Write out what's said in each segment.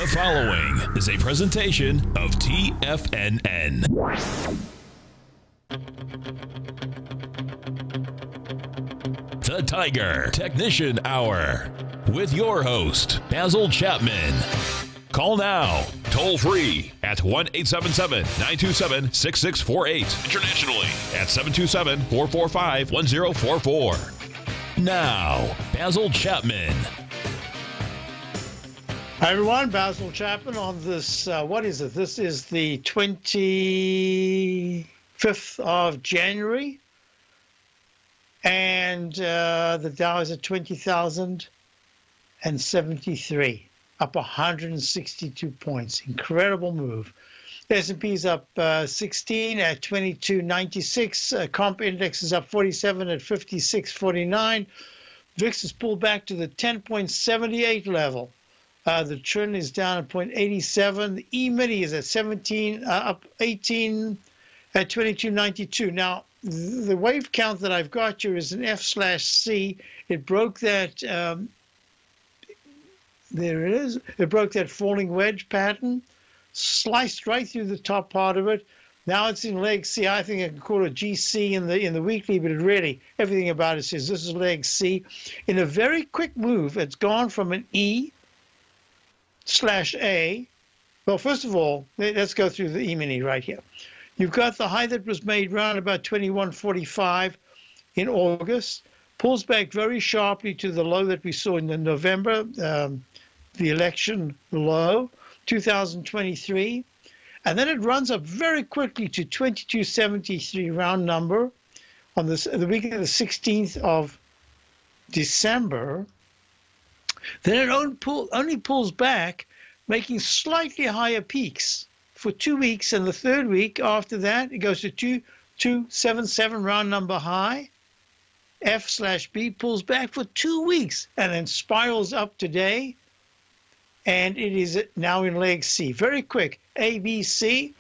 The following is a presentation of TFNN. The Tiger Technician Hour with your host, Basil Chapman. Call now, toll free at 1-877-927-6648. Internationally at 727-445-1044. Now, Basil Chapman. Hi everyone, Basil Chapman on this, what is it? This is the 25th of January, and the Dow is at 20,073, up 162 points. Incredible move. The S&P is up 16 at 2296. Comp index is up 47 at 5649. VIX is pulled back to the 10.78 level. The trend is down at 0.87. The E-mini is at 17, up 18 at 2292. Now, the wave count that I've got here is an F/C. It broke that, there it is. It broke that falling wedge pattern, sliced right through the top part of it. Now it's in leg C. I think I can call it GC in the weekly, but it really, everything about it says this is leg C. In a very quick move, it's gone from an E/A. Well, first of all, let's go through the E-mini right here. You've got the high that was made around about 2145 in August, pulls back very sharply to the low that we saw in the November, the election low, 2023. And then it runs up very quickly to 2273 round number on the week of the 16th of December. Then it only pulls back, making slightly higher peaks for 2 weeks, and the third week after that, it goes to 2277 round number high. F/B pulls back for 2 weeks and then spirals up today, and it is now in leg C. Very quick. A, B, C.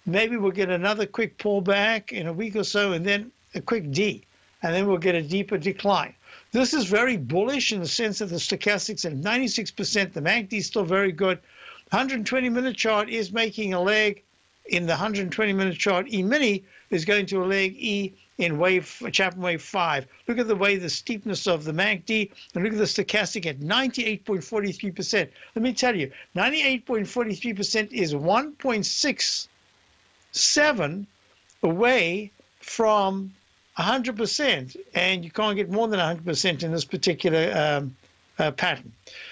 Maybe we'll get another quick pullback in a week or so, and then a quick D, and then we'll get a deeper decline. This is very bullish in the sense that the stochastics at 96%. The MACD is still very good. 120-minute chart is making a leg in the 120-minute chart. E-mini is going to a leg E in Chapman wave 5. Look at the way the steepness of the MACD, and look at the stochastic at 98.43%. Let me tell you, 98.43% is 1.67 away from 100%, and you can't get more than 100% in this particular pattern.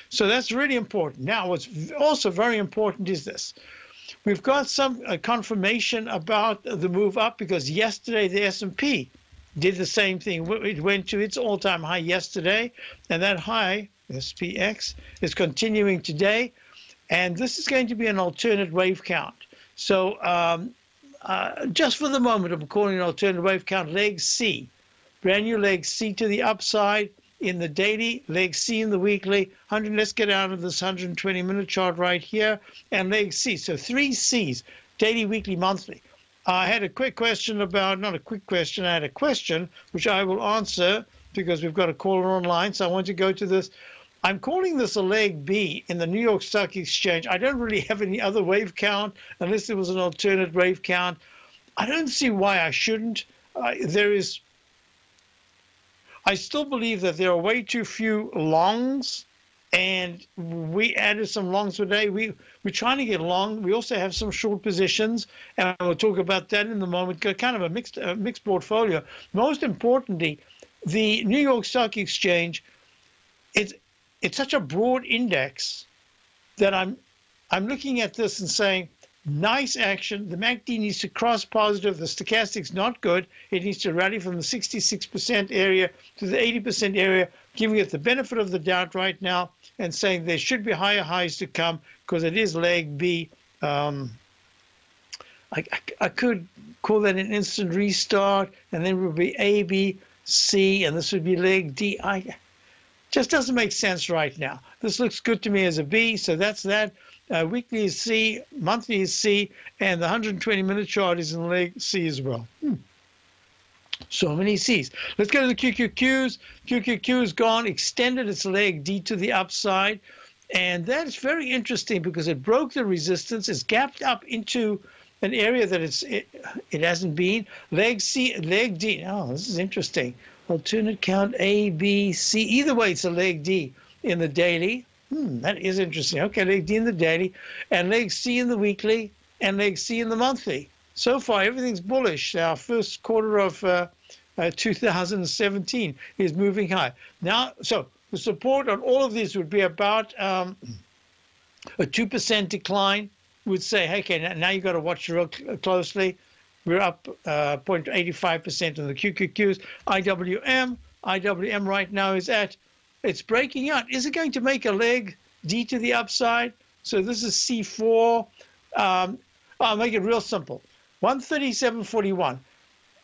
So that's really important. Now, what's also very important is this. We've got some confirmation about the move up, because yesterday the S&P did the same thing. It went to its all-time high yesterday, and that high, SPX, is continuing today, and this is going to be an alternate wave count. So just for the moment, I'm calling an alternate wave count leg C. Brand new leg C to the upside in the daily, leg C in the weekly. Let's get out of this 120-minute chart right here, and leg C. So 3 Cs, daily, weekly, monthly. I had a quick question about, not a quick question, I had a question which I will answer because we've got a caller online. So I want to go to this. I'm calling this a leg B in the New York Stock Exchange. I don't really have any other wave count unless there was an alternate wave count. I don't see why I shouldn't. I still believe that there are way too few longs, and we added some longs today. We're trying to get long. We also have some short positions, and we'll talk about that in a moment. Kind of a mixed portfolio. Most importantly, the New York Stock Exchange, it's such a broad index that I'm looking at this and saying, nice action. The MACD needs to cross positive. The stochastic's not good. It needs to rally from the 66% area to the 80% area, giving it the benefit of the doubt right now and saying there should be higher highs to come because it is leg B. I could call that an instant restart, and then it would be A, B, C, and this would be leg D. Just doesn't make sense right now. This looks good to me as a B, so that's that. Weekly is C, monthly is C, and the 120-minute chart is in leg C as well. So many C's. Let's go to the QQQs. QQQ is gone, extended its leg D to the upside. And that's very interesting because it broke the resistance. It's gapped up into an area that it hasn't been. Leg C, leg D. Oh, this is interesting. Alternate count A, B, C. Either way, it's a leg D in the daily. That is interesting. Okay, leg D in the daily, and leg C in the weekly, and leg C in the monthly. So far, everything's bullish. Our first quarter of 2017 is moving high. Now, so the support on all of these would be about a 2% decline. Would say, hey, okay, now you got to watch real closely. We're up 0.85% on the QQQs. IWM right now is it's breaking out. Is it going to make a leg D to the upside? So this is C4. I'll make it real simple. 137.41.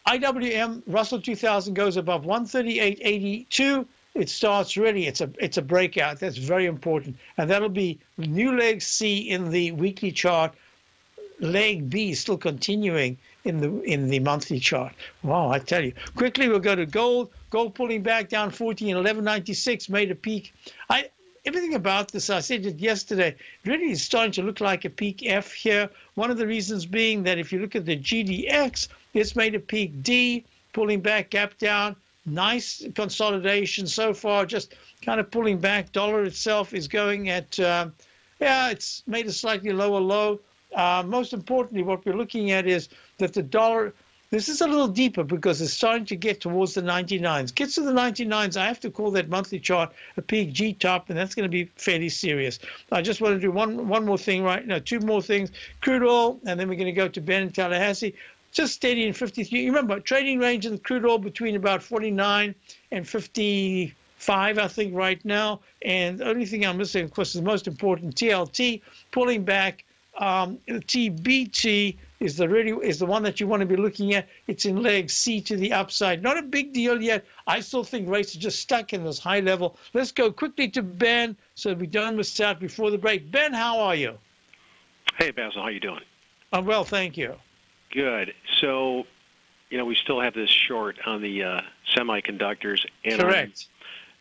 IWM Russell 2000 goes above 138.82. It starts really, it's a breakout. That's very important. And that'll be new leg C in the weekly chart. Leg B still continuing in the monthly chart. Wow, I tell you. Quickly, we'll go to gold. Gold pulling back down 11.96, made a peak. Everything about this, I said it yesterday, really is starting to look like a peak F here. One of the reasons being that if you look at the GDX, it's made a peak D, pulling back, gap down. Nice consolidation so far, just kind of pulling back. Dollar itself is going at, it's made a slightly lower low. Most importantly, what we're looking at is that the dollar, this is a little deeper because it's starting to get towards the 99s. Gets to the 99s, I have to call that monthly chart a peak G top, and that's going to be fairly serious. I just want to do one more thing two more things. Crude oil, and then we're going to go to Ben in Tallahassee. Just steady in 53. You remember, trading range in the crude oil between about 49 and 55, I think, right now. And the only thing I'm missing, of course, is the most important, TLT, pulling back. TBT is the one that you want to be looking at. It's in leg C to the upside. Not a big deal yet. I still think rates are just stuck in this high level. Let's go quickly to Ben so we don't miss out before the break. Ben, how are you? Hey, Basil, how you doing? I'm well, thank you. Good. So, we still have this short on the semiconductors, and correct.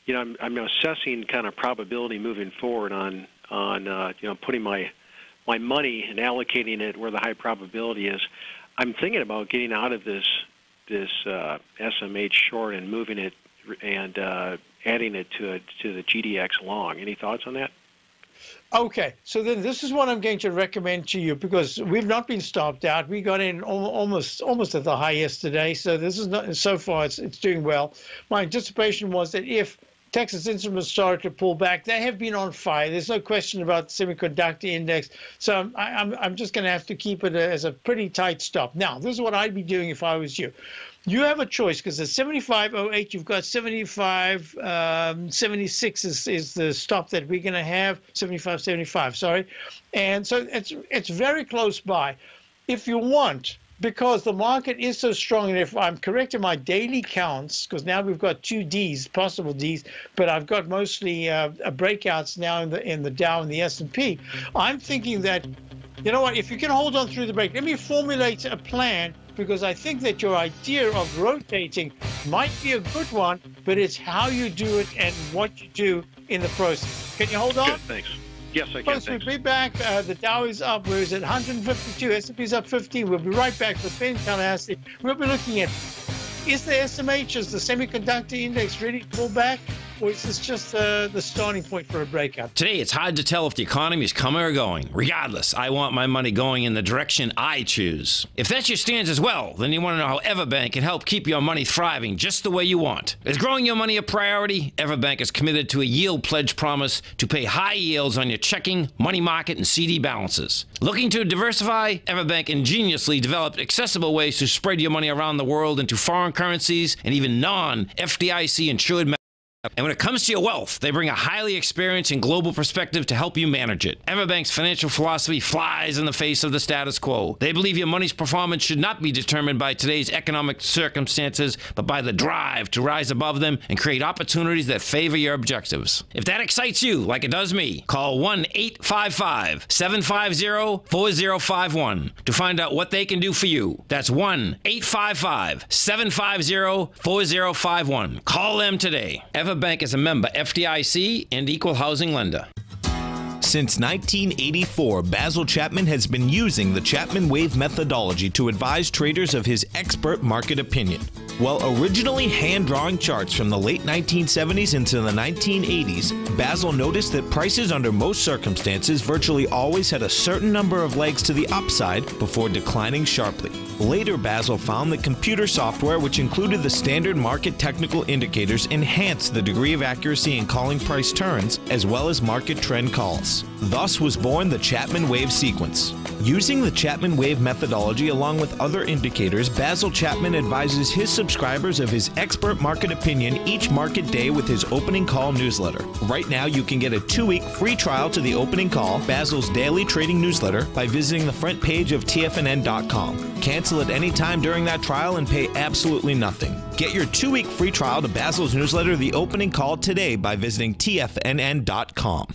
I'm assessing kind of probability moving forward on putting my money and allocating it where the high probability is. I'm thinking about getting out of this SMH short and moving it and adding it to the GDX long. Any thoughts on that? Okay, so then this is what I'm going to recommend to you because we've not been stopped out. We got in almost at the high yesterday, so this is not so far. It's doing well. My anticipation was that if Texas Instruments started to pull back, they have been on fire. There's no question about the semiconductor index. So I'm just going to have to keep it as a pretty tight stop. Now, this is what I'd be doing if I was you. You have a choice because at 75.08, you've got 75.76 is the stop that we're going to have, 75.75, sorry. And so it's very close by. If you want, because the market is so strong, and if I'm correct in my daily counts, because now we've got 2 Ds, possible Ds, but I've got mostly breakouts now in the Dow and the S&P, I'm thinking that, you know what, if you can hold on through the break, let me formulate a plan, because I think that your idea of rotating might be a good one, but it's how you do it and what you do in the process. Can you hold on? Good, thanks. Yes, I can. We'll be back. The Dow is up. We're at 152. S&P's up 15. We'll be right back with Ben Tallahassee. We'll be looking at, is the SMH, is the semiconductor index ready to pull back? Or is this just the starting point for a breakout? Today, it's hard to tell if the economy is coming or going. Regardless, I want my money going in the direction I choose. If that's your stance as well, then you want to know how Everbank can help keep your money thriving just the way you want. Is growing your money a priority? Everbank is committed to a yield pledge promise to pay high yields on your checking, money market, and CD balances. Looking to diversify? Everbank ingeniously developed accessible ways to spread your money around the world into foreign currencies and even non-FDIC insured methods. And when it comes to your wealth, they bring a highly experienced and global perspective to help you manage it. Everbank's financial philosophy flies in the face of the status quo. They believe your money's performance should not be determined by today's economic circumstances, but by the drive to rise above them and create opportunities that favor your objectives. If that excites you, like it does me, call 1-855-750-4051 to find out what they can do for you. That's 1-855-750-4051. Call them today. Everbank is a member FDIC and equal housing lender. Since 1984, Basil Chapman has been using the Chapman Wave methodology to advise traders of his expert market opinion. While originally hand-drawing charts from the late 1970s into the 1980s, Basil noticed that prices under most circumstances virtually always had a certain number of legs to the upside before declining sharply. Later, Basil found that computer software, which included the standard market technical indicators, enhanced the degree of accuracy in calling price turns, as well as market trend calls. Thus was born the Chapman Wave sequence. Using the Chapman Wave methodology along with other indicators, Basil Chapman advises his subscribers of his expert market opinion each market day with his opening call newsletter. Right now, you can get a 2-week free trial to the opening call, Basil's daily trading newsletter, by visiting the front page of TFNN.com. Cancel at any time during that trial and pay absolutely nothing. Get your 2-week free trial to Basil's newsletter, The Opening Call, today by visiting TFNN.com.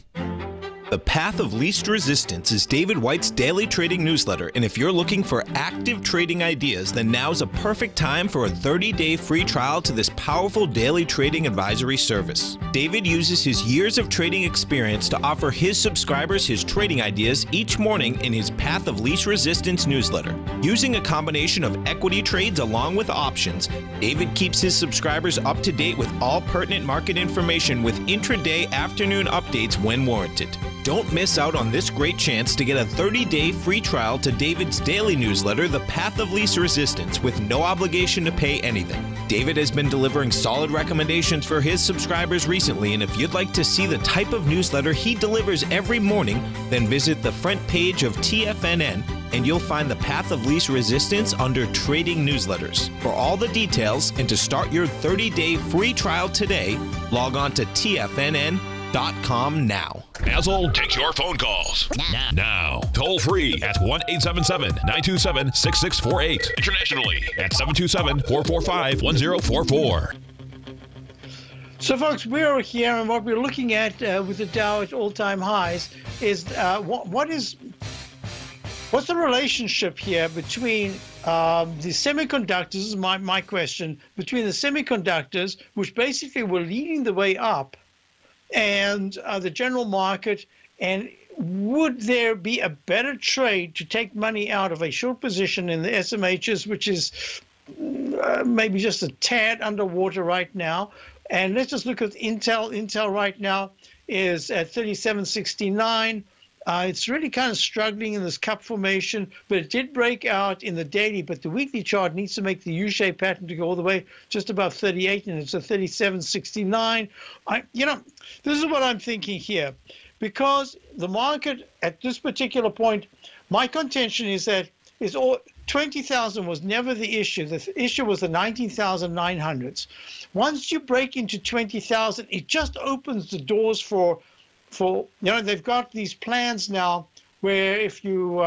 The Path of Least Resistance is David White's daily trading newsletter, and if you're looking for active trading ideas, then now's a perfect time for a 30-day free trial to this powerful daily trading advisory service. David uses his years of trading experience to offer his subscribers his trading ideas each morning in his Path of Least Resistance newsletter. Using a combination of equity trades along with options, David keeps his subscribers up to date with all pertinent market information with intraday afternoon updates when warranted. Don't miss out on this great chance to get a 30-day free trial to David's daily newsletter, The Path of Least Resistance, with no obligation to pay anything. David has been delivering solid recommendations for his subscribers recently, and if you'd like to see the type of newsletter he delivers every morning, then visit the front page of TFNN and you'll find the Path of Least Resistance under Trading Newsletters. For all the details and to start your 30-day free trial today, log on to TFNN.com now. Basil takes your phone calls. Now. Toll free at 1-877-927-6648. Internationally at 727-445-1044. So, folks, we are here, and what we're looking at with the Dow at all-time highs is what's the relationship here between the semiconductors, this is my question, between the semiconductors, which basically were leading the way up, and the general market, and would there be a better trade to take money out of a short position in the SMHs, which is maybe just a tad underwater right now? And let's just look at Intel. Intel right now is at 37.69. It's really kind of struggling in this cup formation, but it did break out in the daily, but the weekly chart needs to make the U-shaped pattern to go all the way just above 38, and it's at 37.69. This is what I'm thinking here. Because the market at this particular point, my contention is that 20,000 was never the issue. The issue was the 19,900s. Once you break into 20,000, it just opens the doors for they've got these plans now where if you,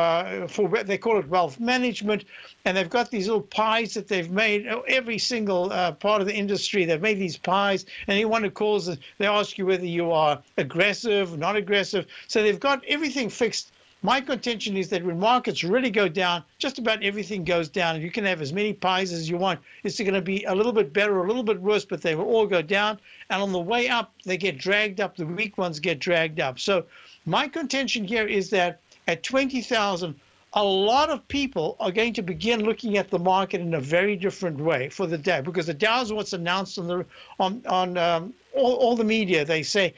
they call it wealth management, and they've got these little pies that they've made, every single part of the industry, they've made these pies, and anyone who calls, they ask you whether you are aggressive, not aggressive. So they've got everything fixed. My contention is that when markets really go down, just about everything goes down, and you can have as many pies as you want. It's going to be a little bit better or a little bit worse, but they will all go down. And on the way up, they get dragged up. The weak ones get dragged up. So my contention here is that at 20,000, a lot of people are going to begin looking at the market in a very different way for the Dow, because the Dow is what's announced on all the media. They say,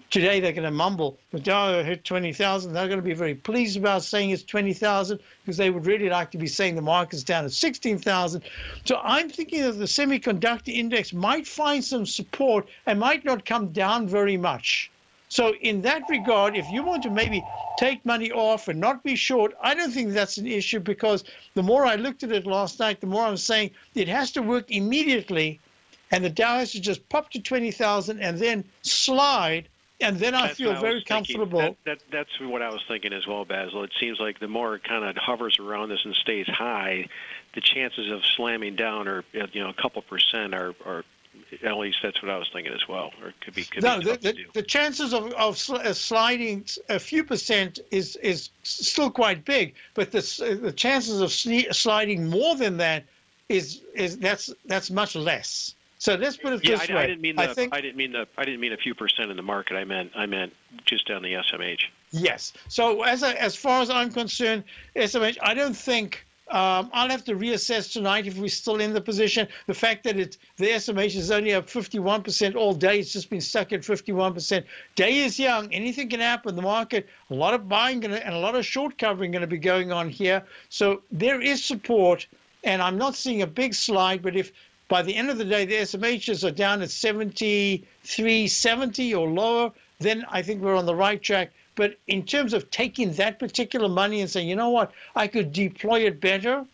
today they're going to mumble, the Dow hit 20,000. They're going to be very pleased about saying it's 20,000 because they would really like to be saying the market's down at 16,000. So I'm thinking that the semiconductor index might find some support and might not come down very much. So in that regard, if you want to maybe take money off and not be short, I don't think that's an issue, because the more I looked at it last night, the more I'm saying it has to work immediately, and the Dow has to just pop to 20,000 and then slide. And then I feel very comfortable. That's what I was thinking as well, Basil. It seems like the more it kind of hovers around this and stays high, the chances of slamming down are, a couple percent are at least that's what I was thinking as well. Or could be the chances of sliding a few percent is still quite big, but the chances of sliding more than that is that's much less. So let's put it Yeah, this I way. didn't mean I didn't mean a few percent in the market. I meant just on the SMH. Yes. So as far as I'm concerned, SMH, I don't think I'll have to reassess tonight if we're still in the position. The fact that the SMH is only up 51% all day, it's just been stuck at 51%. Day is young. Anything can happen. The market, a lot of buying and a lot of short covering going to be going on here. So there is support, and I'm not seeing a big slide, but if by the end of the day the SMHs are down at 73.70 or lower, then I think we're on the right track. But in terms of taking that particular money and saying, you know what, I could deploy it better,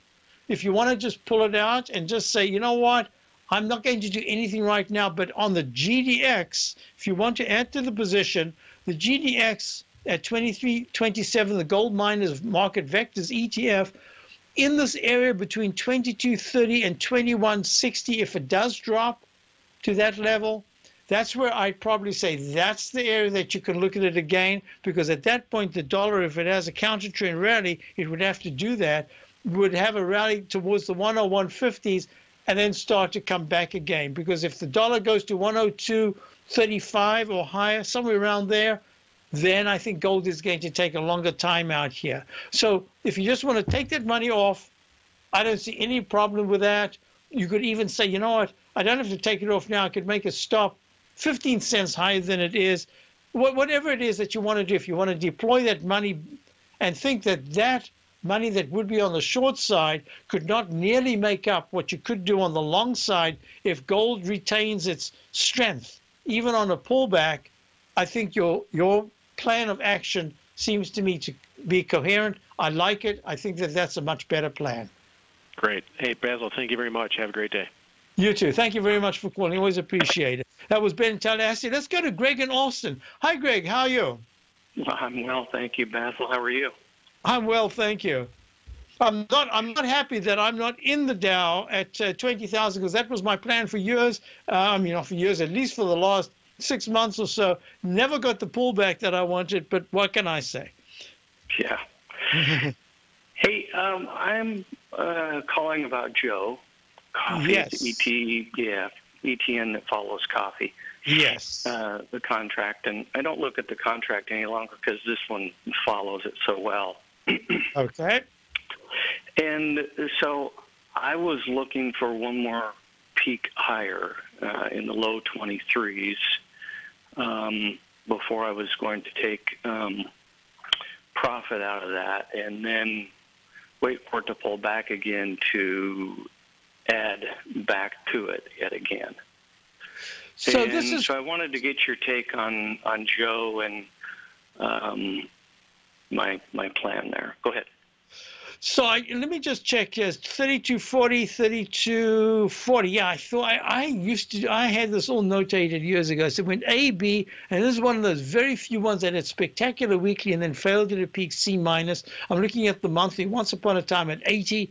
if you want to just pull it out and just say, you know what, I'm not going to do anything right now, but on the GDX, if you want to add to the position, the GDX at 23.27, the gold miners market vectors ETF, in this area between 22.30 and 21.60, if it does drop to that level, that's where I'd probably say that's the area that you can look at it again, because at that point, the dollar, if it has a counter trend rally, it would have to do that, would have a rally towards the 101.50s and then start to come back again. Because if the dollar goes to 102.35 or higher, somewhere around there, then I think gold is going to take a longer time out here. So if you just want to take that money off, I don't see any problem with that. You could even say, you know what, I don't have to take it off now. I could make a stop 15 cents higher than it is. Whatever it is that you want to do, if you want to deploy that money and think that that money that would be on the short side could not nearly make up what you could do on the long side if gold retains its strength, even on a pullback, I think your plan of action seems to me to be coherent. I like it. I think that that's a much better plan. Great. Hey, Basil, thank you very much. Have a great day. You too. Thank you very much for calling. Always appreciate it. That was Ben Tallahassee. Let's go to Greg in Austin. Hi, Greg. How are you? I'm well, thank you, Basil. How are you? I'm well, thank you. I'm not happy that I'm not in the Dow at 20,000, because that was my plan for years. Not for years, at least for the last 6 months or so. Never got the pullback that I wanted, but what can I say? Yeah. Hey, I'm calling about Joe. Coffee, yes. ETN that follows coffee. Yes. The contract, and I don't look at the contract any longer because this one follows it so well. Okay. And so I was looking for one more peak higher in the low 23s before I was going to take profit out of that and then wait for it to pull back again to add back to it yet again. So so I wanted to get your take on Joe and my plan there. Go ahead. So let me just check. Yes, 32.40, 32.40. Yeah, I thought I had this all notated years ago. So it went A, B, and this is one of those very few ones that had spectacular weekly and then failed at a peak C minus. I'm looking at the monthly. Once upon a time at 80.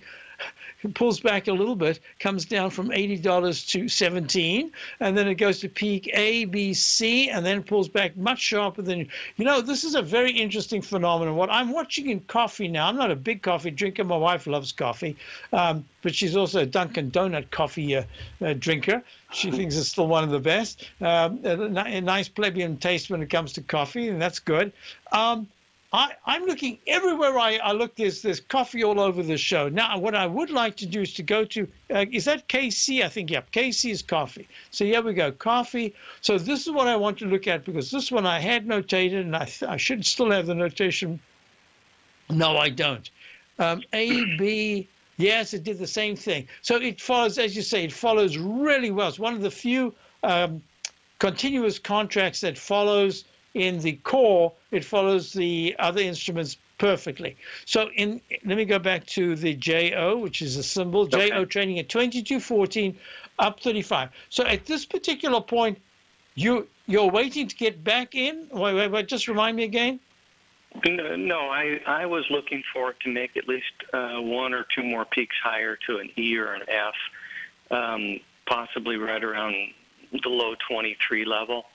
It pulls back a little bit, comes down from $80 to 17, and then it goes to peak A, B, C, and then pulls back much sharper than, this is a very interesting phenomenon. What I'm watching in coffee now, I'm not a big coffee drinker. My wife loves coffee, but she's also a Dunkin' Donut coffee drinker. She thinks it's still one of the best. A nice plebeian taste when it comes to coffee, and that's good. I'm looking everywhere I look. There's coffee all over the show. Now, what I would like to do is to go to, is that KC? I think, yep, KC is coffee. So here we go, coffee. So this is what I want to look at, because this one I had notated, and I should still have the notation. No, I don't. A, B, yes, it did the same thing. So it follows, as you say, it follows really well. It's one of the few continuous contracts that follows in the core, it follows the other instruments perfectly. So let me go back to the JO, which is a symbol. Okay. JO trading at 22.14, up 35. So at this particular point, you're waiting to get back in? Wait, just remind me again. No, I was looking for it to make at least one or two more peaks higher to an E or an F, possibly right around the low 23 level.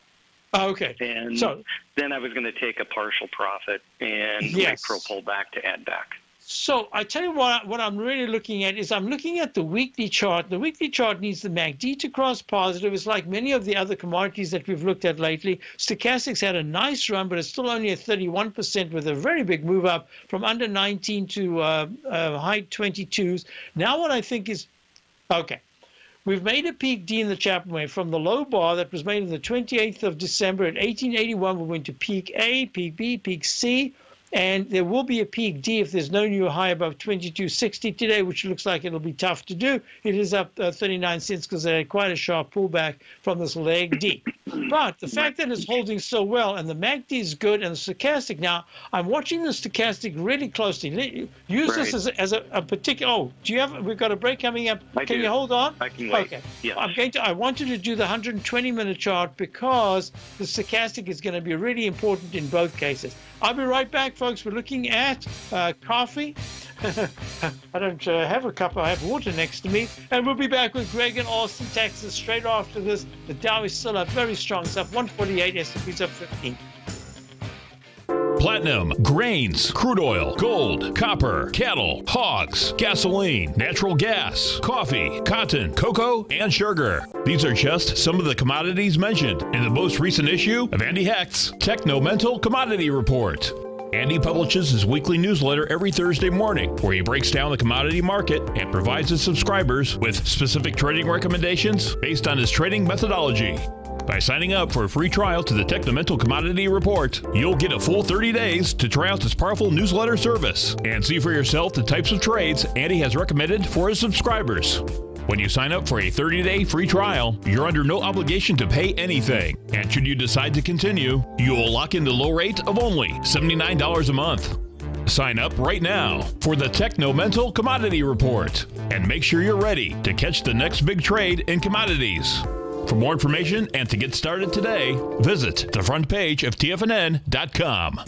Okay. And so then I was going to take a partial profit and wait for a pullback to add back. So I tell you what I'm really looking at is I'm looking at the weekly chart. The weekly chart needs the MACD to cross positive. It's like many of the other commodities that we've looked at lately. Stochastics had a nice run, but it's still only at 31% with a very big move up from under 19 to high 22s. Now what I think is, okay, we've made a peak D in the Chapman wave from the low bar that was made on the 28th of December at 1881. We went to peak A, peak B, peak C. And there will be a peak D if there's no new high above 22.60 today, which looks like it'll be tough to do. It is up 39 cents because they had quite a sharp pullback from this leg D. But the fact that it's holding so well and the MACD is good and the stochastic, now I'm watching the stochastic really closely. Use this as a particular, we've got a break coming up. Can you hold on? I can wait. Okay. Yes. I wanted to do the 120-minute chart because the stochastic is going to be really important in both cases. I'll be right back, folks. We're looking at coffee. I don't have a cup. I have water next to me. And we'll be back with Greg in Austin, Texas, straight after this. The Dow is still up very strong. It's up 148. S&P's up 15. Platinum, grains, crude oil, gold, copper, cattle, hogs, gasoline, natural gas, coffee, cotton, cocoa, and sugar. These are just some of the commodities mentioned in the most recent issue of Andy Hecht's Technomental Commodity Report. Andy publishes his weekly newsletter every Thursday morning, where he breaks down the commodity market and provides his subscribers with specific trading recommendations based on his trading methodology. By signing up for a free trial to the Technomental Commodity Report, you'll get a full 30 days to try out this powerful newsletter service and see for yourself the types of trades Andy has recommended for his subscribers. When you sign up for a 30-day free trial, you're under no obligation to pay anything. And should you decide to continue, you will lock in the low rate of only $79 a month. Sign up right now for the Technomental Commodity Report and make sure you're ready to catch the next big trade in commodities. For more information and to get started today, visit the front page of TFNN.com.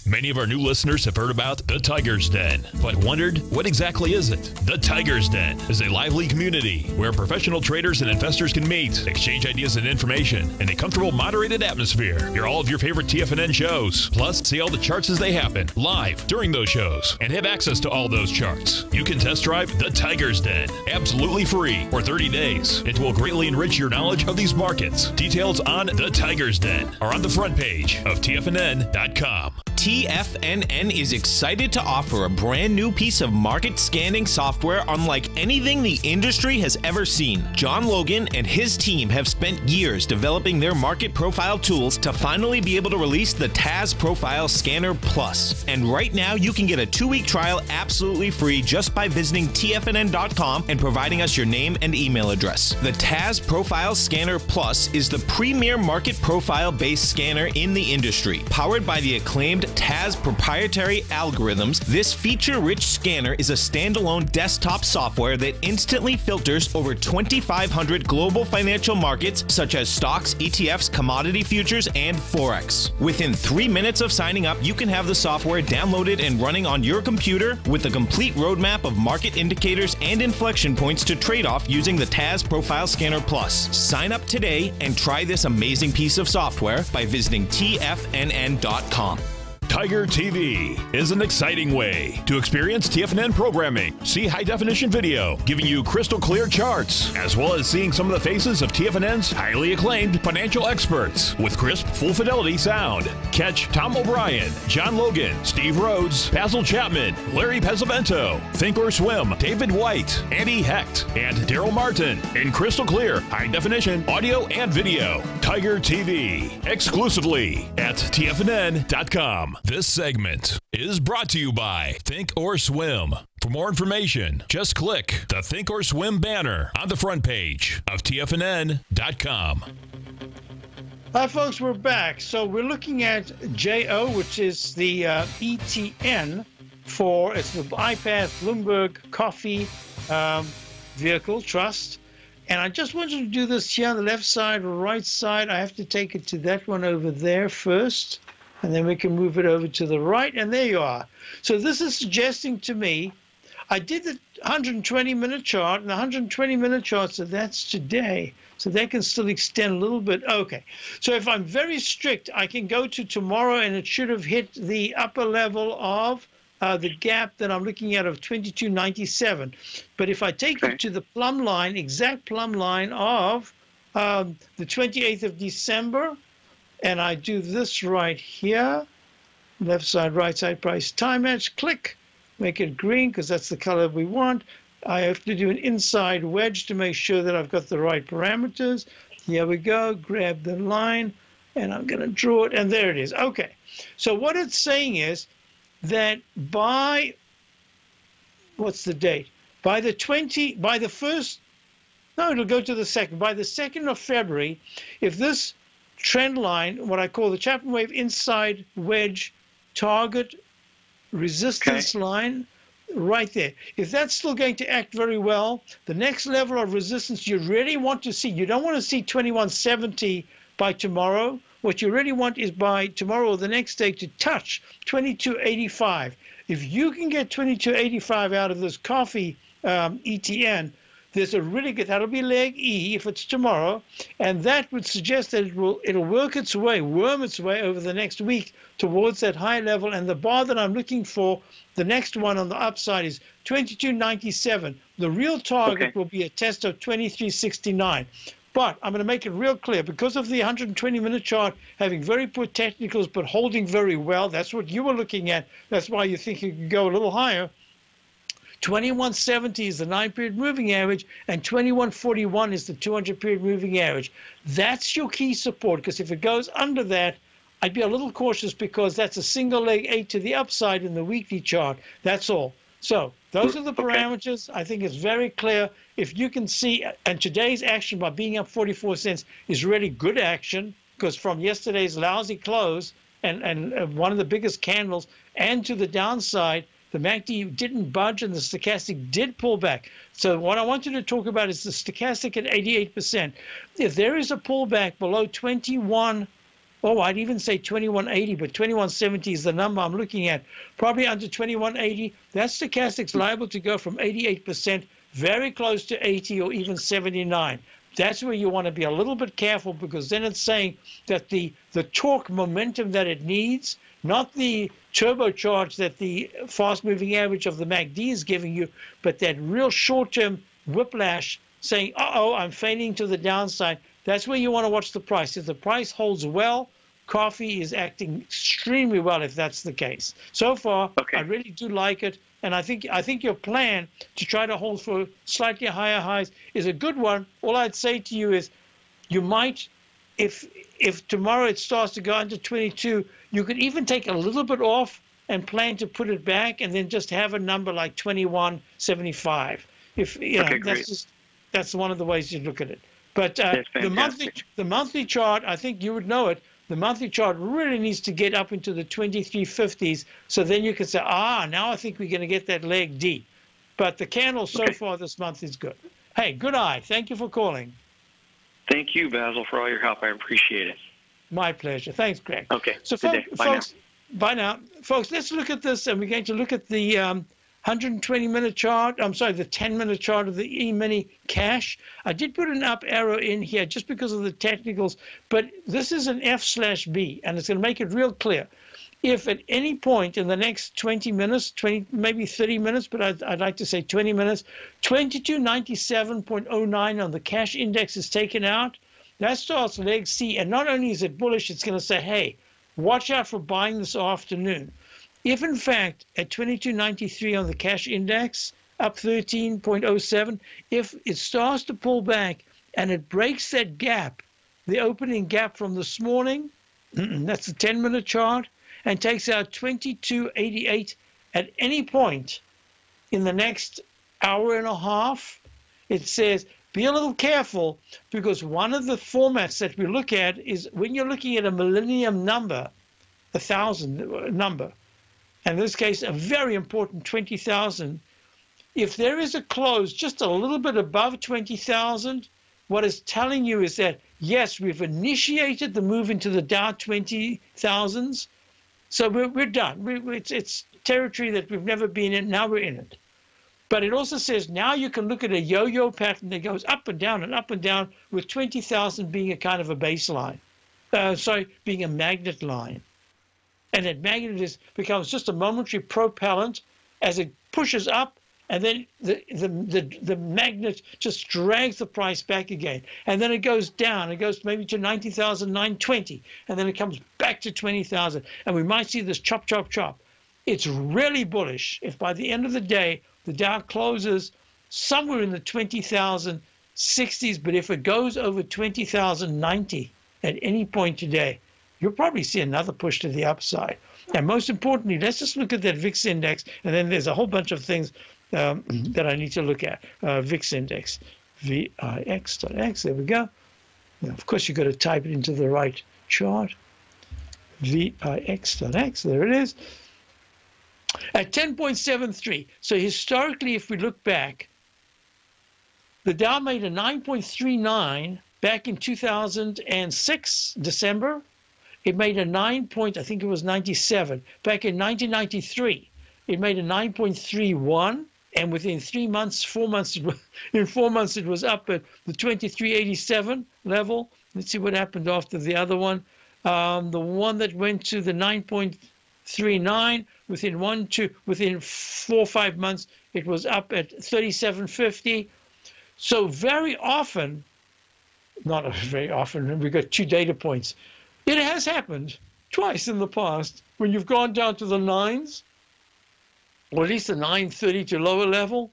Many of our new listeners have heard about the Tiger's Den, but wondered, what exactly is it? The Tiger's Den is a lively community where professional traders and investors can meet, exchange ideas and information in a comfortable, moderated atmosphere. Hear all of your favorite TFNN shows, plus see all the charts as they happen live during those shows and have access to all those charts. You can test drive the Tiger's Den absolutely free for 30 days. It will greatly enrich your knowledge of these markets. Details on the Tiger's Den are on the front page of TFNN.com. TFNN is excited to offer a brand new piece of market scanning software unlike anything the industry has ever seen. John Logan and his team have spent years developing their market profile tools to finally be able to release the TAS Profile Scanner Plus. And right now you can get a 2-week trial absolutely free just by visiting TFNN.com and providing us your name and email address. The TAS Profile Scanner Plus is the premier market profile-based scanner in the industry. Powered by the acclaimed TAS proprietary algorithms, this feature-rich scanner is a standalone desktop software that instantly filters over 2,500 global financial markets such as stocks, ETFs, commodity futures, and Forex. Within 3 minutes of signing up, you can have the software downloaded and running on your computer with a complete roadmap of market indicators and inflection points to trade off using the TAS Profile Scanner Plus. Sign up today and try this amazing piece of software by visiting TFNN.com. Tiger TV is an exciting way to experience TFNN programming. See high-definition video, giving you crystal clear charts, as well as seeing some of the faces of TFNN's highly acclaimed financial experts with crisp, full-fidelity sound. Catch Tom O'Brien, John Logan, Steve Rhodes, Basil Chapman, Larry Pesavento, Think or Swim, David White, Andy Hecht, and Daryl Martin in crystal clear, high-definition audio and video. Tiger TV, exclusively at TFNN.com. This segment is brought to you by Think or Swim. For more information, just click the Think or Swim banner on the front page of TFNN.com. Hi, folks, we're back. So we're looking at JO, which is the ETN for, it's the iPath Bloomberg Coffee Vehicle Trust. And I just wanted to do this here on the left side or right side. I have to take it to that one over there first. And then we can move it over to the right, and there you are. So this is suggesting to me, I did the 120-minute chart, and the 120-minute chart, so that's today. So that can still extend a little bit. Okay. So if I'm very strict, I can go to tomorrow, and it should have hit the upper level of the gap that I'm looking at of 22.97. But if I take you to the plumb line, exact plumb line of the 28th of December, and I do this right here, left side, right side, price, time match, click, make it green because that's the color we want. I have to do an inside wedge to make sure that I've got the right parameters. Here we go, grab the line, and I'm going to draw it, and there it is. Okay, so what it's saying is that by, what's the date? By the 2nd, by the 2nd of February, if this trend line, what I call the Chapman wave inside wedge target resistance line, right there, if that's still going to act very well, the next level of resistance you really want to see, you don't want to see 2170 by tomorrow. What you really want is by tomorrow or the next day to touch 2285. If you can get 2285 out of this coffee ETN, there's a really good, that'll be leg E if it's tomorrow, and that would suggest that it'll work its way, worm its way over the next week towards that high level. And the bar that I'm looking for, the next one on the upside, is 2297. The real target will be a test of 2369. But I'm going to make it real clear, because of the 120-minute chart having very poor technicals but holding very well, that's what you were looking at. That's why you think you can go a little higher. 2170 is the 9-period moving average, and 2141 is the 200-period moving average. That's your key support, because if it goes under that, I'd be a little cautious, because that's a single leg 8 to the upside in the weekly chart. That's all. So those are the parameters. I think it's very clear. If you can see, and today's action by being up 44 cents is really good action, because from yesterday's lousy close and one of the biggest candles, and to the downside, the MACD didn't budge and the stochastic did pull back. So what I want you to talk about is the stochastic at 88%. If there is a pullback below 21, I'd even say 2180, but 2170 is the number I'm looking at. Probably under 2180, that stochastic's liable to go from 88% very close to 80 or even 79. That's where you want to be a little bit careful, because then it's saying that the torque momentum that it needs, not the turbocharge that the fast-moving average of the MACD is giving you, but that real short-term whiplash saying, uh-oh, I'm fading to the downside. That's where you want to watch the price. If the price holds well, coffee is acting extremely well if that's the case. So far, I really do like it. And I think your plan to try to hold for slightly higher highs is a good one. All I'd say to you is you might, if tomorrow it starts to go under 22, you could even take a little bit off and plan to put it back, and then just have a number like 2175. If you know, that's one of the ways you look at it. But the monthly chart, I think you would know it. The monthly chart really needs to get up into the 2350s, so then you can say, now I think we're going to get that leg D. But the candle so far this month is good. Hey, good eye. Thank you for calling. Thank you, Basil, for all your help. I appreciate it. My pleasure. Thanks, Greg. Okay. So, folks, bye now. Folks, let's look at this, and we're going to look at the 120-minute chart. I'm sorry, the 10-minute chart of the E-mini cash. I did put an up arrow in here just because of the technicals, but this is an F/B, and it's going to make it real clear. If at any point in the next 20 minutes, maybe 30 minutes, but I'd like to say 20 minutes, 2297.09 on the cash index is taken out, that starts leg C. And not only is it bullish, it's going to say, hey, watch out for buying this afternoon. If, in fact, at 2293 on the cash index, up 13.07, if it starts to pull back and it breaks that gap, the opening gap from this morning, that's the 10-minute chart, and takes out 2288 at any point in the next hour and a half, it says, be a little careful, because one of the formats that we look at is when you're looking at a millennium number, 1,000 number, and in this case, a very important 20,000. If there is a close just a little bit above 20,000, what it's telling you is that, yes, we've initiated the move into the Dow 20,000s, so we're done. It's territory that we've never been in. Now we're in it. But it also says now you can look at a yo-yo pattern that goes up and down, with 20,000 being a kind of a baseline. Being a magnet line. And that magnet becomes just a momentary propellant as it pushes up, and then the magnet just drags the price back again. And then it goes down. It goes maybe to 90,920, and then it comes back to 20,000. And we might see this chop, chop, chop. It's really bullish if by the end of the day, the Dow closes somewhere in the 20,060s, but if it goes over 20,090 at any point today, you'll probably see another push to the upside. And most importantly, let's just look at that VIX index, and then there's a whole bunch of things that I need to look at. VIX index, VIX.X, there we go. Now, of course, you've got to type it into the right chart. VIX.X, there it is. At 10.73. So historically, if we look back, the Dow made a 9.39 back in 2006, December. It made a 9 point, I think it was 97. Back in 1993, it made a 9.31. And within 3 months, 4 months, in 4 months, it was up at the 2387 level. Let's see what happened after the other one. The one that went to the 9.39, within 4 or 5 months, it was up at 3750. So very often, not very often, we've got 2 data points. It has happened twice in the past when you've gone down to the 9s, or at least the 930 to lower level,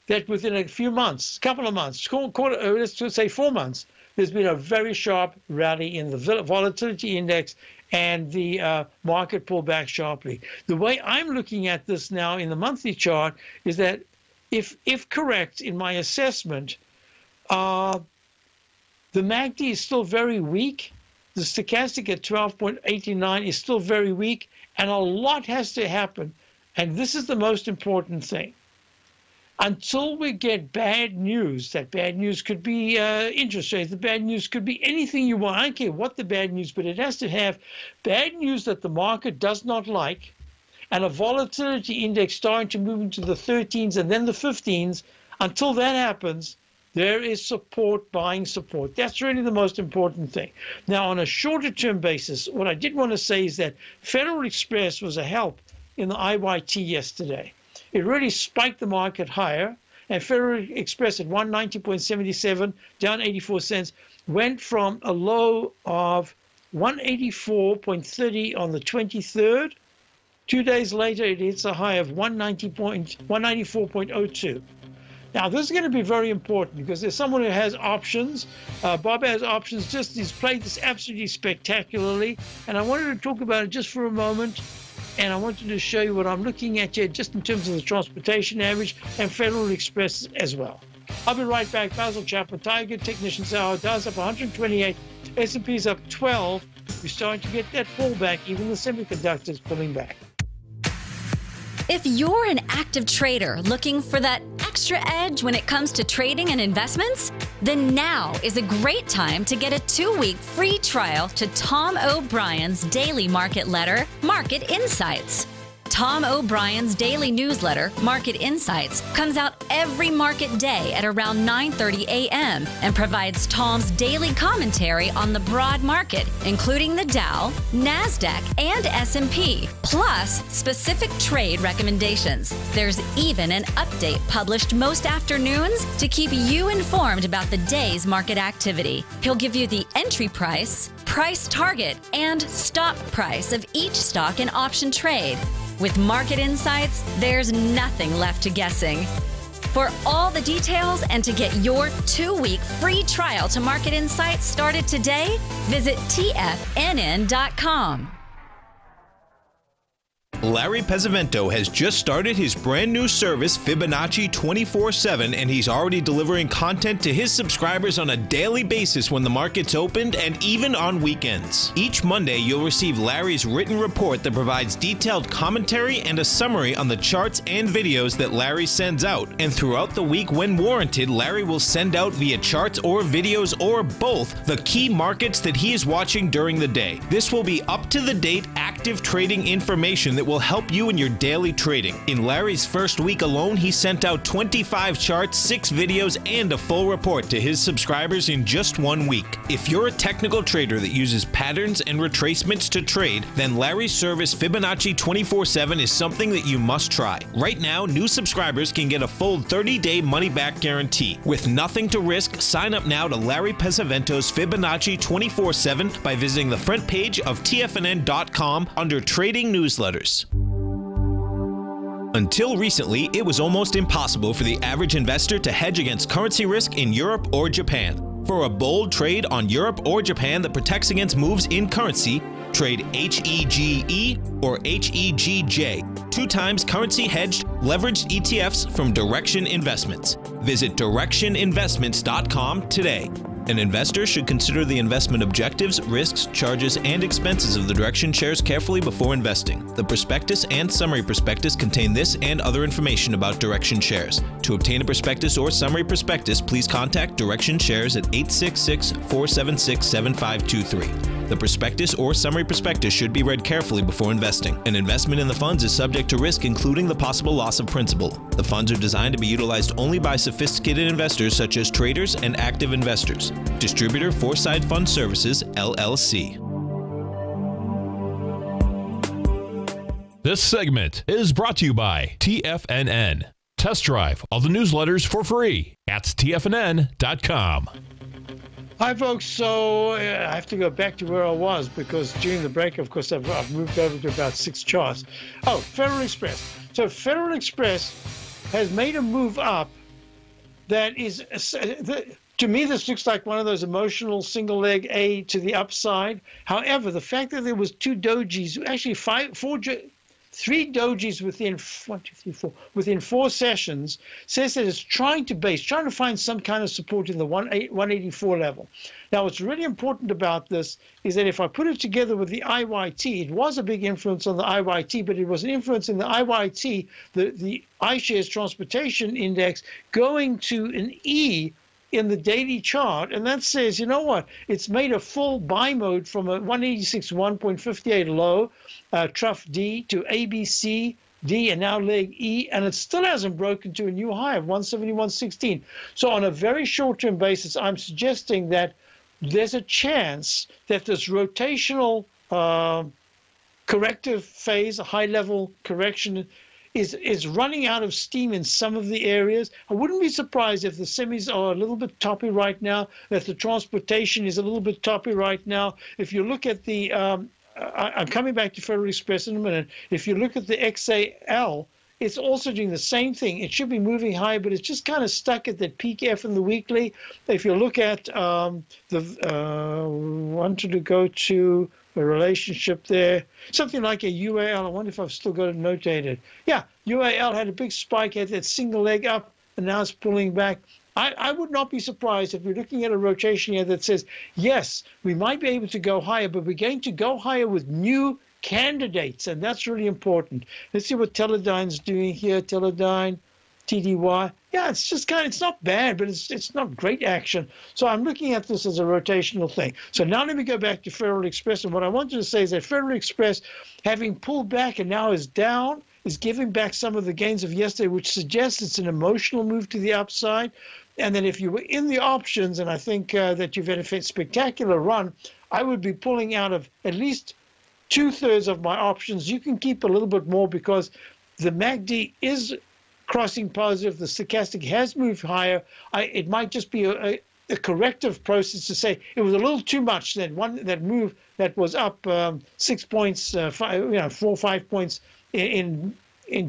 that within a few months, couple of months, let's just say 4 months, there's been a very sharp rally in the volatility index and the market pulled back sharply. The way I'm looking at this now in the monthly chart is that if correct in my assessment, the MACD is still very weak. The stochastic at 12.89 is still very weak, and a lot has to happen. And this is the most important thing. Until we get bad news, that bad news could be interest rates, the bad news could be anything you want. I don't care what the bad news, but it has to have bad news that the market does not like, and a volatility index starting to move into the 13s and then the 15s. Until that happens, there is support, buying support. That's really the most important thing. Now, on a shorter term basis, what I did want to say is that Federal Express was a help in the IYT yesterday. It really spiked the market higher, and Federal Express at 190.77, down 84 cents, went from a low of 184.30 on the 23rd. 2 days later, it hits a high of 194.02. Now, this is going to be very important because there's someone who has options. Bob has options. He's played this absolutely spectacularly, and I wanted to talk about it just for a moment. And I wanted to show you what I'm looking at here just in terms of the transportation average and Federal Express as well. I'll be right back. Basil Chapman, Tiger Technicians Hour. Dow's up 128. S&P's up 12. We're starting to get that pullback. Even the semiconductors pulling back. If you're an active trader looking for that extra edge when it comes to trading and investments, then now is a great time to get a 2-week free trial to Tom O'Brien's daily market letter, Market Insights. Tom O'Brien's daily newsletter, Market Insights, comes out every market day at around 9:30 a.m. and provides Tom's daily commentary on the broad market, including the Dow, NASDAQ, and S&P, plus specific trade recommendations. There's even an update published most afternoons to keep you informed about the day's market activity. He'll give you the entry price, price target, and stop price of each stock and option trade. With Market Insights, there's nothing left to guessing. For all the details and to get your 2-week free trial to Market Insights started today, visit TFNN.com. Larry Pesavento has just started his brand new service, Fibonacci 24/7, and he's already delivering content to his subscribers on a daily basis when the market's opened and even on weekends. Each Monday, you'll receive Larry's written report that provides detailed commentary and a summary on the charts and videos that Larry sends out. And throughout the week, when warranted, Larry will send out via charts or videos or both the key markets that he is watching during the day. This will be up-to-the-date active trading information that will help you in your daily trading. In Larry's first week alone, he sent out 25 charts, 6 videos, and a full report to his subscribers in just 1 week. If you're a technical trader that uses patterns and retracements to trade, then Larry's service Fibonacci 24/7 is something that you must try. Right now, new subscribers can get a full 30-day money-back guarantee. With nothing to risk, sign up now to Larry Pesavento's Fibonacci 24/7 by visiting the front page of TFNN.com under Trading Newsletters. Until recently, it was almost impossible for the average investor to hedge against currency risk in Europe or Japan. For a bold trade on Europe or Japan that protects against moves in currency, trade HEGE or HEGJ, 2 times currency hedged leveraged ETFs from Direction Investments. Visit directioninvestments.com today. An investor should consider the investment objectives, risks, charges, and expenses of the Direction shares carefully before investing. The prospectus and summary prospectus contain this and other information about Direction shares. To obtain a prospectus or summary prospectus, please contact Direction shares at 866-476-7523. The prospectus or summary prospectus should be read carefully before investing. An investment in the funds is subject to risk, including the possible loss of principal. The funds are designed to be utilized only by sophisticated investors such as traders and active investors. Distributor Foreside Fund Services, LLC. This segment is brought to you by TFNN. Test drive all the newsletters for free at TFNN.com. Hi, folks. So I have to go back to where I was because during the break, of course, I've moved over to about 6 charts. Oh, Federal Express. So Federal Express has made a move up that is, to me, this looks like one of those emotional single leg A to the upside. However, the fact that there was 2 dojis, actually 3 dojis within 4 sessions, says that it's trying to find some kind of support in the 184 level. Now, what's really important about this is that if I put it together with the IYT, it was a big influence on the IYT, but it was an influence in the IYT, the iShares Transportation Index, going to an E in the daily chart, and that says, you know what, it's made a full buy mode from a 186.1.58 low, trough D, to ABC, D, and now leg E, and it still hasn't broken to a new high of 171.16. So on a very short-term basis, I'm suggesting that there's a chance that this rotational corrective phase, a high-level correction, is running out of steam in some of the areas. I wouldn't be surprised if the semis are a little bit toppy right now, that the transportation is a little bit toppy right now. If you look at the, I'm coming back to Federal Express in a minute. If you look at the XAL, it's also doing the same thing. It should be moving high, but it's just kind of stuck at that peak F in the weekly. If you look at wanted to go to a relationship there, something like a UAL. I wonder if I've still got it notated. Yeah, UAL had a big spike, had that single leg up, and now it's pulling back. I would not be surprised if we're looking at a rotation here that says, yes, we might be able to go higher, but we're going to go higher with new candidates, and that's really important. Let's see what Teledyne's doing here. Teledyne, TDY. Yeah, it's just it's not bad, but it's not great action. So I'm looking at this as a rotational thing. So now let me go back to Federal Express, and what I wanted to say is that Federal Express, having pulled back and now is down, is giving back some of the gains of yesterday, which suggests it's an emotional move to the upside. And then if you were in the options, and I think that you've had a spectacular run, I would be pulling out of at least 2/3 of my options. You can keep a little bit more because the MACD is crossing positive. The stochastic has moved higher. It might just be a corrective process to say it was a little too much. That move that was up 6 points, 4 or 5 points in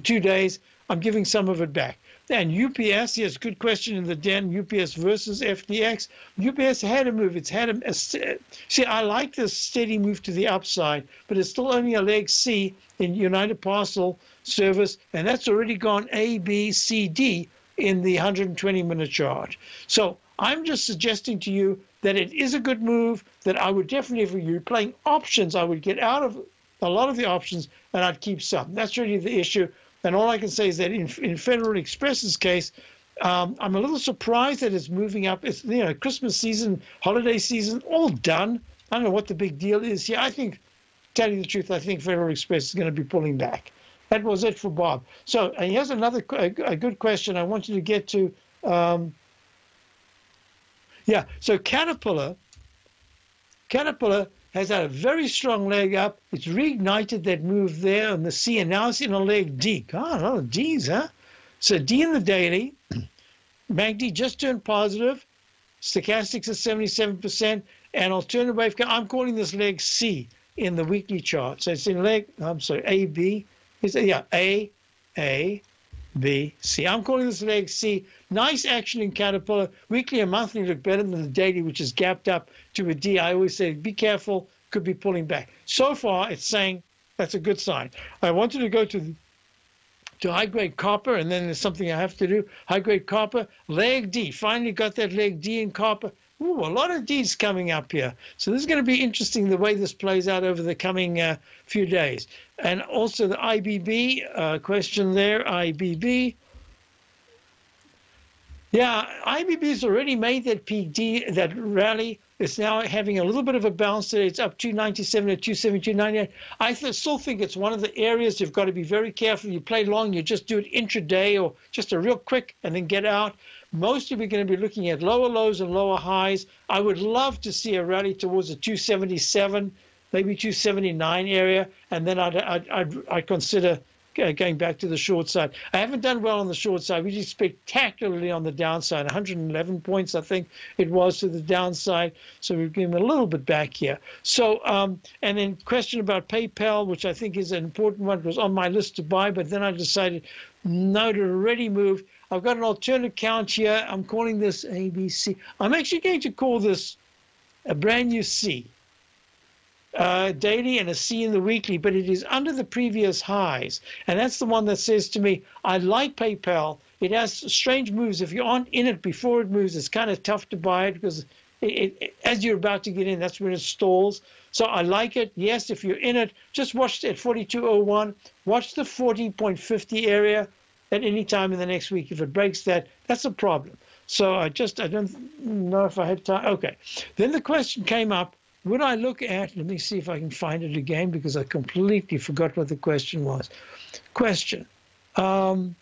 2 days. I'm giving some of it back. And UPS, yes, good question in the den. UPS versus FDX. UPS had a move. It's had see, I like this steady move to the upside, but it's still only a leg C in United Parcel Service, and that's already gone A, B, C, D in the 120-minute chart. So I'm just suggesting to you that it is a good move, that I would definitely, if you're playing options, I would get out of a lot of the options and I'd keep some. That's really the issue. And all I can say is that in Federal Express's case, I'm a little surprised that it's moving up. It's, Christmas season, holiday season, all done. I don't know what the big deal is here. I think tell you the truth, I think Federal Express is going to be pulling back. That was it for Bob. So here's another a good question I want you to get to. Yeah, so Caterpillar has had a very strong leg up. It's reignited that move there on the C, and now it's in a leg D. God, a lot of Ds, huh? So D in the daily. MACD just turned positive. Stochastics at 77%. And alternative wave, I'm calling this leg C in the weekly chart. So it's in leg, I'm sorry, A, B. Yeah, A, B, C. I'm calling this leg C. Nice action in Caterpillar. Weekly and monthly look better than the daily, which is gapped up to a D. I always say, be careful, could be pulling back. So far, it's saying that's a good sign. I wanted to go to high-grade copper, and then there's something I have to do. High-grade copper, leg D. Finally got that leg D in copper. Ooh, a lot of Ds coming up here. So this is going to be interesting the way this plays out over the coming few days. And also the IBB question there, IBB. Yeah, IBB's already made that peak D, that rally. It's now having a little bit of a bounce today. It's up 297 to 272.98. I still think it's one of the areas you've got to be very careful. You play long, you just do it intraday or just a real quick and then get out. Mostly we're going to be looking at lower lows and lower highs. I would love to see a rally towards the 277, maybe 279 area, and then I'd consider going back to the short side. I haven't done well on the short side. We did spectacularly on the downside, 111 points, I think it was, to the downside. So we've given a little bit back here. So, and then question about PayPal, which I think is an important one. It was on my list to buy, but then I decided no, to already move. I've got an alternate account here. I'm calling this ABC. I'm actually going to call this a brand new C. Daily and a C in the weekly, but it is under the previous highs. And that's the one that says to me, I like PayPal. It has strange moves. If you aren't in it before it moves, it's kind of tough to buy it because as you're about to get in, that's when it stalls. So I like it. Yes, if you're in it, just watch it at 42.01. Watch the 40.50 area at any time in the next week. If it breaks that, that's a problem. So I don't know if I had time. Okay. Then the question came up, would I look at, let me see if I can find it again because I completely forgot what the question was. Question. And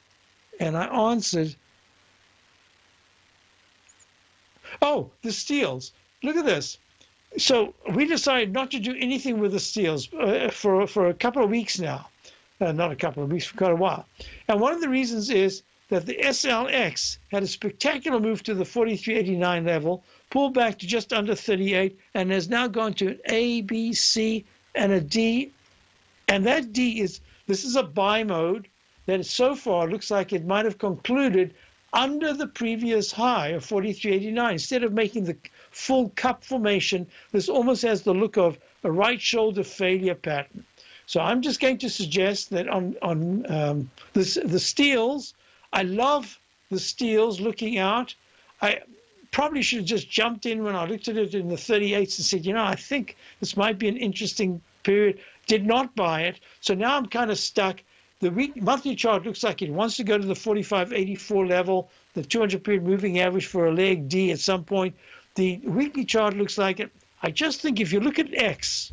I answered, oh, the steels. Look at this. So we decided not to do anything with the steels for a couple of weeks now. Not a couple of weeks, for quite a while. And one of the reasons is that the SLX had a spectacular move to the 43.89 level, pulled back to just under 38, and has now gone to an A, B, C, and a D. And that D this is a buy mode that so far looks like it might have concluded under the previous high of 43.89. Instead of making the full cup formation, this almost has the look of a right shoulder failure pattern. So I'm just going to suggest that on the steels, I love the steels looking out. I probably should have just jumped in when I looked at it in the 38s and said, you know, I think this might be an interesting period. Did not buy it. So now I'm kind of stuck. The monthly chart looks like it wants to go to the 45.84 level, the 200-period moving average for a leg D at some point. The weekly chart looks like it. I just think if you look at X,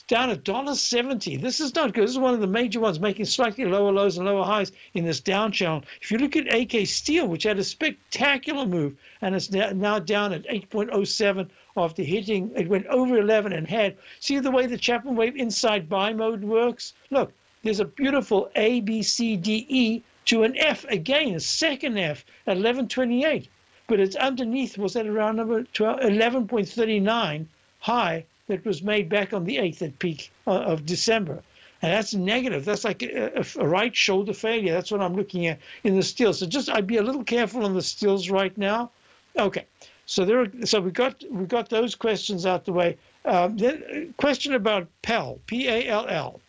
down at $1.70. This is not good. This is one of the major ones, making slightly lower lows and lower highs in this down channel. If you look at AK Steel, which had a spectacular move, and it's now down at 8.07 after hitting, it went over 11 and had, see the way the Chapman wave inside buy mode works? Look, there's a beautiful A, B, C, D, E to an F, again, a second F at 11.28. But it's underneath, was that around number 11.39 high, that was made back on the 8th at peak of December. And that's negative. That's like a right shoulder failure. That's what I'm looking at in the steel. So just I'd be a little careful on the steels right now. Okay. So we got those questions out the way. Then question about PAL, P-A-L-L.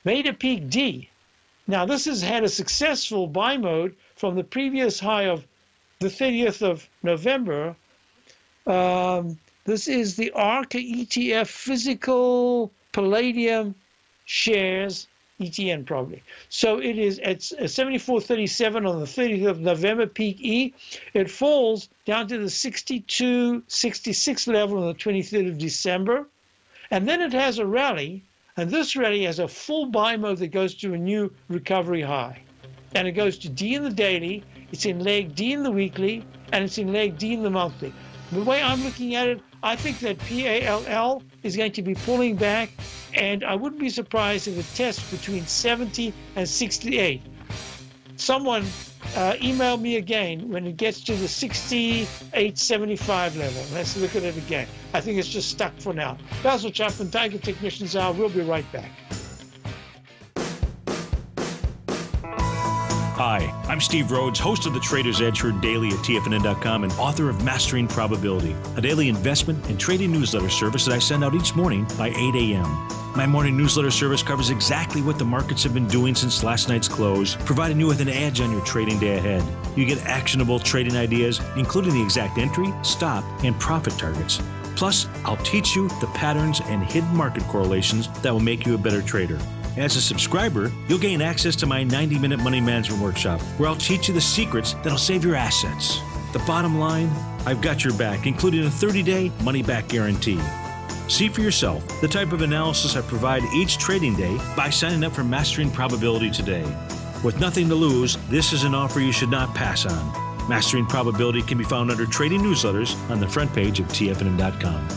Made a peak D. Now this has had a successful buy mode from the previous high of the 30th of November. This is the ARCA ETF physical palladium shares, ETN probably. So it is at 74.37 on the 30th of November, peak E. It falls down to the 62.66 level on the 23rd of December. And then it has a rally, and this rally has a full buy mode that goes to a new recovery high. And it goes to D in the daily, it's in leg D in the weekly, and it's in leg D in the monthly. The way I'm looking at it, I think that PALL is going to be pulling back, and I wouldn't be surprised if it tests between 70 and 68. Someone email me again when it gets to the 68.75 level. Let's look at it again. I think it's just stuck for now. Basil Chapman, Tiger Technicians Hour. We'll be right back. Hi, I'm Steve Rhodes, host of the Trader's Edge heard daily at TFNN.com and author of Mastering Probability, a daily investment and trading newsletter service that I send out each morning by 8 a.m. My morning newsletter service covers exactly what the markets have been doing since last night's close, providing you with an edge on your trading day ahead. You get actionable trading ideas, including the exact entry, stop, and profit targets. Plus, I'll teach you the patterns and hidden market correlations that will make you a better trader. As a subscriber, you'll gain access to my 90-minute money management workshop, where I'll teach you the secrets that'll save your assets. The bottom line, I've got your back, including a 30-day money-back guarantee. See for yourself the type of analysis I provide each trading day by signing up for Mastering Probability today. With nothing to lose, this is an offer you should not pass on. Mastering Probability can be found under Trading Newsletters on the front page of TFNN.com.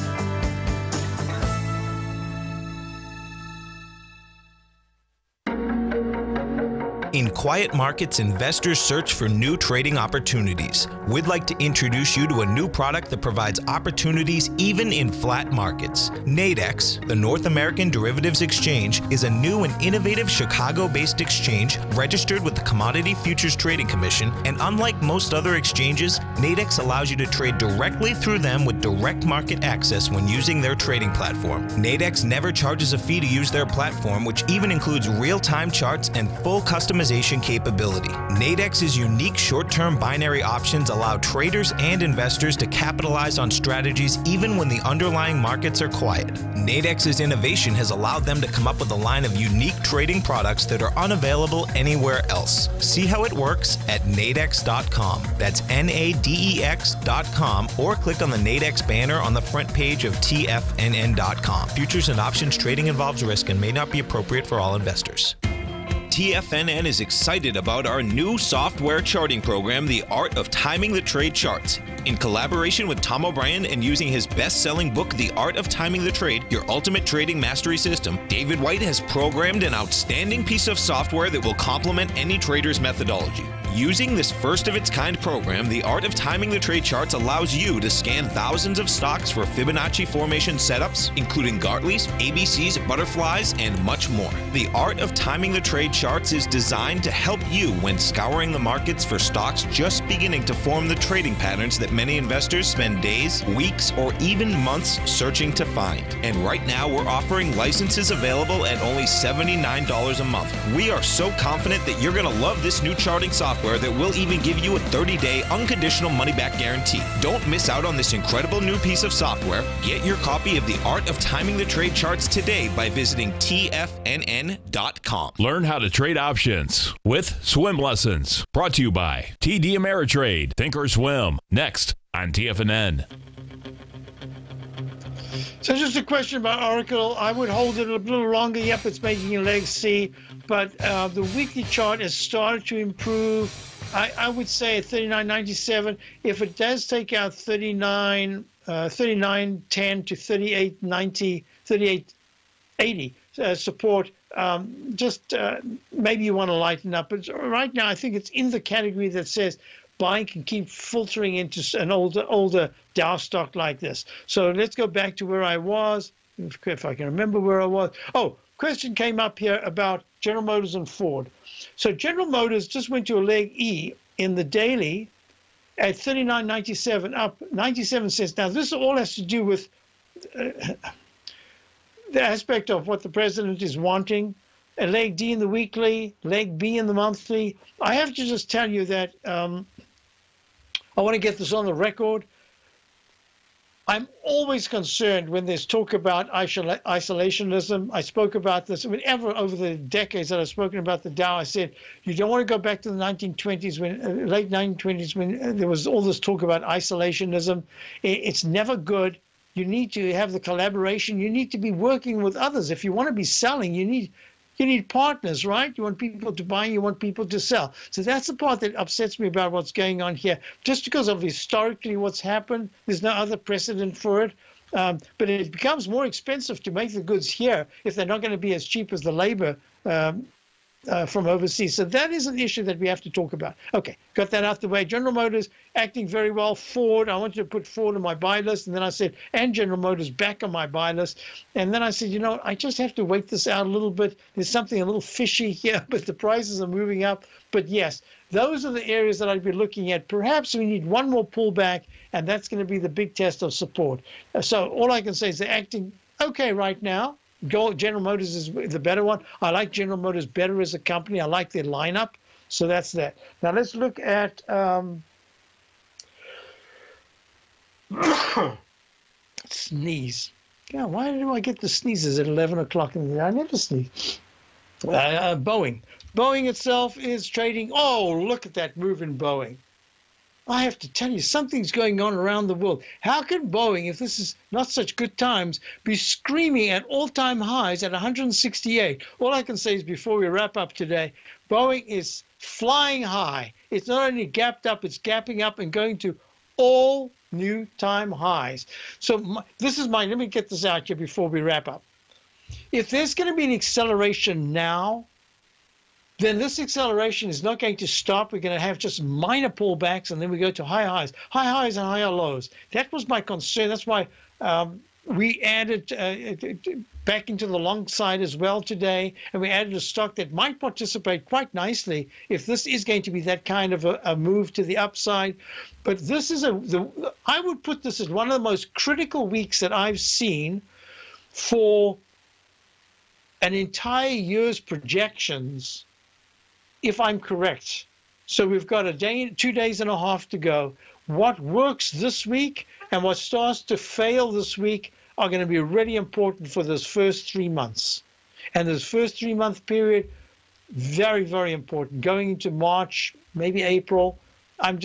In quiet markets, investors search for new trading opportunities. We'd like to introduce you to a new product that provides opportunities even in flat markets. Nadex, the North American Derivatives Exchange, is a new and innovative Chicago-based exchange registered with the Commodity Futures Trading Commission, and unlike most other exchanges, Nadex allows you to trade directly through them with direct market access when using their trading platform. Nadex never charges a fee to use their platform, which even includes real-time charts and full customization capability. Nadex's unique short-term binary options allow traders and investors to capitalize on strategies even when the underlying markets are quiet. Nadex's innovation has allowed them to come up with a line of unique trading products that are unavailable anywhere else. See how it works at nadex.com. That's NADEX.com, or click on the Nadex banner on the front page of TFNN.com. Futures and options trading involves risk and may not be appropriate for all investors. TFNN is excited about our new software charting program, The Art of Timing the Trade Charts. In collaboration with Tom O'Brien and using his best-selling book, The Art of Timing the Trade, Your Ultimate Trading Mastery System, David White has programmed an outstanding piece of software that will complement any trader's methodology. Using this first-of-its-kind program, The Art of Timing the Trade Charts allows you to scan thousands of stocks for Fibonacci formation setups, including Gartley's, ABC's, butterflies, and much more. The Art of Timing the Trade Charts is designed to help you when scouring the markets for stocks just beginning to form the trading patterns that many investors spend days, weeks, or even months searching to find. And right now, we're offering licenses available at only $79 a month. We are so confident that you're going to love this new charting software that will even give you a 30-day unconditional money-back guarantee. Don't miss out on this incredible new piece of software. Get your copy of The Art of Timing the Trade Charts today by visiting TFNN.com. Learn how to trade options with swim lessons. Brought to you by TD Ameritrade. Think or swim. Next on TFNN. So just a question about Oracle. I would hold it a little longer. Yep, it's making a leg C, but the weekly chart has started to improve. I would say at 39.97. If it does take out 39.10 to 38.90, 38.80 support, maybe you want to lighten up. But right now, I think it's in the category that says buying can keep filtering into an older Dow stock like this. So let's go back to where I was, if I can remember where I was. Oh, question came up here about General Motors and Ford. So General Motors just went to a leg E in the daily at 39.97, up 97 cents. Now, this all has to do with the aspect of what the president is wanting. A leg D in the weekly, leg B in the monthly. I have to just tell you that I want to get this on the record. I'm always concerned when there's talk about isolationism. I spoke about this over the decades that I've spoken about the Dow. I said, you don't want to go back to the 1920s, late 1920s, when there was all this talk about isolationism. It's never good. You need to have the collaboration. You need to be working with others. If you want to be selling, you need partners, right? You want people to buy, you want people to sell. So that's the part that upsets me about what's going on here. Just because of historically what's happened, there's no other precedent for it. But it becomes more expensive to make the goods here if they're not going to be as cheap as the labor from overseas. So that is an issue that we have to talk about. Okay, got that out the way. General Motors acting very well. Ford, I wanted to put Ford on my buy list, and then I said, and General Motors back on my buy list. And then I said, you know, I just have to wait this out a little bit. There's something a little fishy here, but the prices are moving up. But yes, those are the areas that I'd be looking at. Perhaps we need one more pullback, and that's going to be the big test of support. So all I can say is they're acting okay right now. General Motors is the better one. I like General Motors better as a company. I like their lineup. So that's that. Now let's look at sneeze. Yeah, why do I get the sneezes at 11 o'clock in the day? I never sneeze. Boeing. Boeing itself is trading. Oh, look at that move in Boeing. I have to tell you, something's going on around the world. How can Boeing, if this is not such good times, be screaming at all-time highs at 168? All I can say is before we wrap up today, Boeing is flying high. It's not only gapped up, it's gapping up and going to all new time highs. So this is let me get this out here before we wrap up. If there's going to be an acceleration now, then this acceleration is not going to stop. We're going to have just minor pullbacks, and then we go to high highs and higher lows. That was my concern. That's why we added back into the long side as well today, and we added a stock that might participate quite nicely if this is going to be that kind of a move to the upside. But this is I would put this as one of the most critical weeks that I've seen for an entire year's projections, if I'm correct. So we've got 2 days and a half to go. What works this week and what starts to fail this week are going to be really important for this first 3 months. And this first 3 month period, very, very important. Going into March, maybe April, we're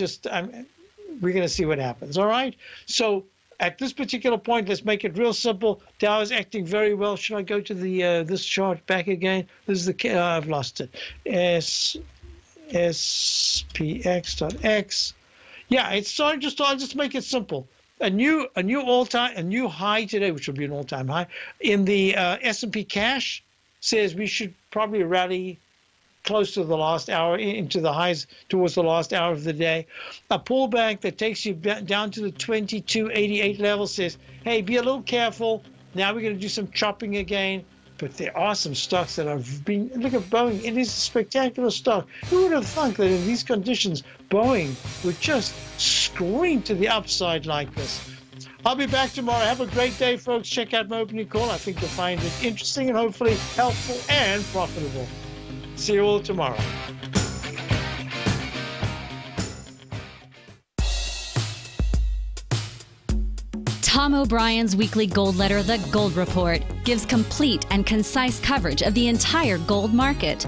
going to see what happens. All right. So at this particular point, let's make it real simple. Dow is acting very well. Should I go to the this chart back again? This is I've lost it. SPX.X. Yeah, it's starting. I'll just make it simple. A new high today, which will be an all-time high in the S&P cash, says we should probably rally close to the last hour, into the highs towards the last hour of the day. A pullback that takes you down to the 2288 level says, hey, be a little careful. Now we're going to do some chopping again. But there are some stocks that have been, look at Boeing. It is a spectacular stock. Who would have thought that in these conditions, Boeing would just scream to the upside like this? I'll be back tomorrow. Have a great day, folks. Check out my opening call. I think you'll find it interesting and hopefully helpful and profitable. See you all tomorrow. Tom O'Brien's weekly gold letter, The Gold Report, gives complete and concise coverage of the entire gold market.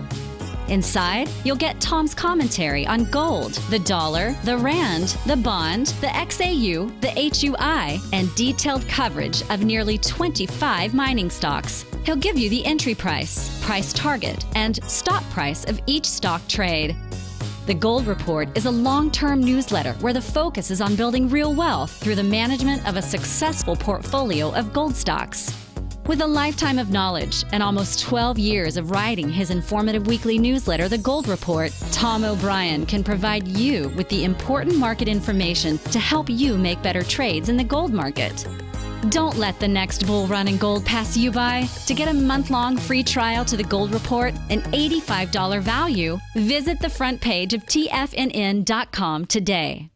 Inside, you'll get Tom's commentary on gold, the dollar, the rand, the bond, the XAU, the HUI, and detailed coverage of nearly 25 mining stocks. He'll give you the entry price, price target, and stop price of each stock trade. The Gold Report is a long-term newsletter where the focus is on building real wealth through the management of a successful portfolio of gold stocks. With a lifetime of knowledge and almost 12 years of writing his informative weekly newsletter, The Gold Report, Tom O'Brien can provide you with the important market information to help you make better trades in the gold market. Don't let the next bull run in gold pass you by. To get a month-long free trial to The Gold Report, an $85 value, visit the front page of TFNN.com today.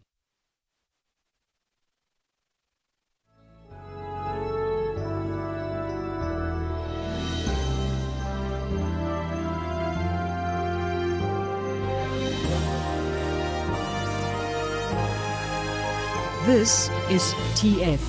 This is TFNN.